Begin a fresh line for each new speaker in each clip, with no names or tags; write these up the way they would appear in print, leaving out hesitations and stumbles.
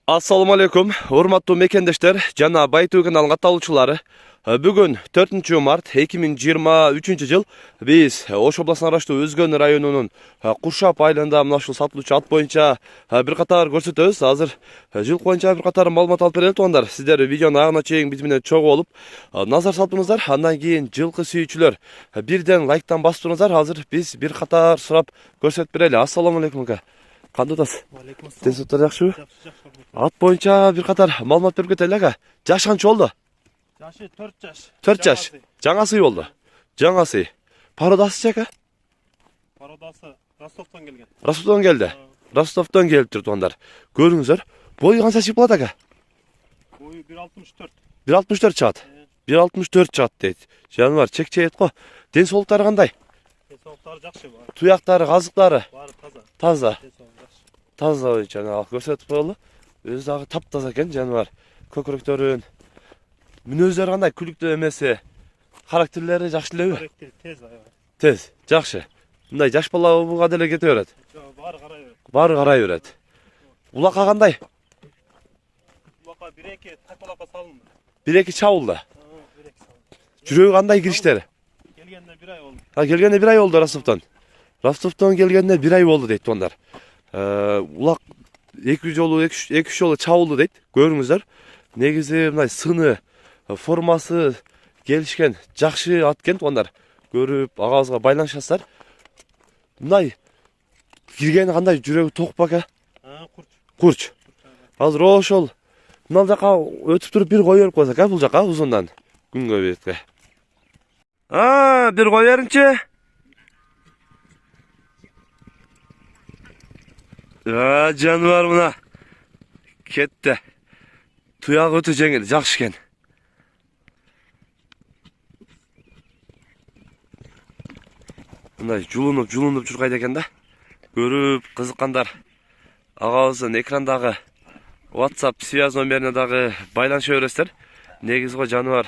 Assalamu alaikum, урматтуу мекендештер жана Байтуу каналынын катталуучулары. Бүгүн 4 март 2023 жыл биз Ош областына караштуу Өзгөн районунун Куршап айылында мына ушул сатылуучу ат боюнча бир катар көрсөтөбүз. Азыр жыл боюнча бир катар маалымат алып берели туугандар. Сиздер видеону агына чейин биз менен чогуу болуп назар салыптыңыздар. Андан кийин жылкы сүйүүчүлөр бирден лайктан басып туруңуздар. Азыр биз бир катар сурап көрсөтүп берели. Ассаламу алейкум ака. Кандай атасыз? Тенсиңиздер жакшыбы? Ат боюнча бир катар маалымат берип кетели ака. Жаш канча болду?
Жашы 4 жаш.
4 жаш. Жаңасы болду. Жаңасы. Пародасы ака?
Пародасы Ростовтон келген.
Ростовтон келди. Ростовтон келиптир туугандар. Көрүңүздөр. Бою канча чыгып калат ака?
Бою 1.64.
1.64 чыгат. 1.64 чыгат дейт. Жаныбар чек-чейет го. Ден соолуктары кандай?
Денсаулыктары жакшы бар.
Туяктары, казыктары
Баары таза.
таза.
Денсаулыгы жакшы.
Таза жана көрсөтүп коелу. Өзү дагы таптаза экен жаныбар. Көкүрөктөрүн мүнөздөрү кандай? Күлүктүү эмеси? Характерлери жакшы элеби?
Характери тез аябай.
Тез, жакшы. Мындай жаш бала буга деле кете берет.
Баары карай берет.
Баары карай берет. Улакка кандай?
Улакка 1-2 тайпалакка салынды.
1-2 чабылды.
1-2 салынды.
Жүрөгү кандай кириштери?
Келгенде 1 ай болду.
Келгенде 1 ай болду Ростовтон. Ростовтон келгенде 1 ай болду дейт туугандар. Улак 2 жолу 2-3 жолу чабылды дейт. Көрүңүздөр. Негизи мындай сыны, формасы келишкен жакшы ат экен туугандар. Көрүп агабызга байланышасыздар. Мындай киргени кандай? Жүрөгү ток бака?
Курч.
Курч. Азыр ошол мына жака өтүп туруп бир кой берип койсок, бул жака узундан күнгө бетке. Бир кой бериңчи. Жаныбар мына кетти. Туягы өтө жеңил, жакшы экен. Мындай жулунуп жургайт экен да. Көрүп кызыккандар агабыздын экрандагы WhatsApp связь номерине дагы байланыша бересиздер. Негизи го жаныбар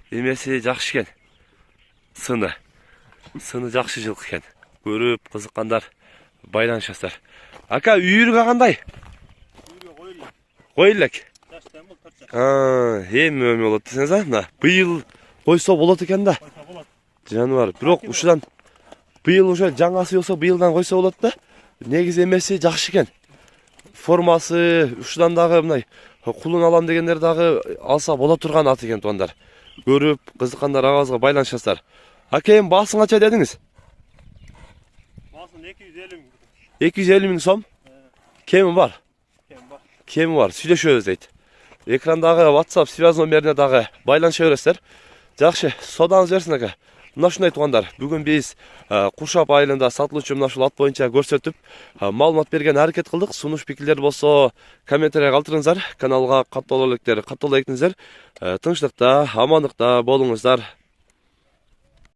эмеси жакшы экен. Сыны жакшы жылкы экен. Көрүп кызыккандар байланышасыздар. Ака, үйүргө кандай?
Үйгө койлу.
Кой элек.
Жаштан бул 4 жаш.
Эми болот десеңиз а? Мына быйыл койсо болот экен да.
Койсо болот.
Жаныбар, бирок ушудан быйыл уже жаңасы болсо быйылдан койсо болот да. Негизи эмеси жакшы экен. Формасы ушудан дагы мындай кулун алам дегендер дагы алса боло турган ат экен туугандар. Көрүп кызыккандар агабызга байланышасыздар. Ака, эми баасын канча дедиңиз?
Баасын 250 миң.
250 миң сом. Кеми бар?
Кем
Кеми
бар.
бар. Сүйлөшөбүз дейт. Экрандагы WhatsApp связь номерине дагы байланыша бересиздер. Жакшы, содаңыз берсин ака. Мына ушундай туугандар, бүгүн биз Куршап айылында сатылуучу мына ушул ат боюнча көрсөтүп, маалымат берген аракет кылдык. Сунуш пикирлер болсо комментарий калтырыңыздар. Каналга катталуу электер каттала экиңиздер. Тынчтыкта, амандыкта болуңуздар.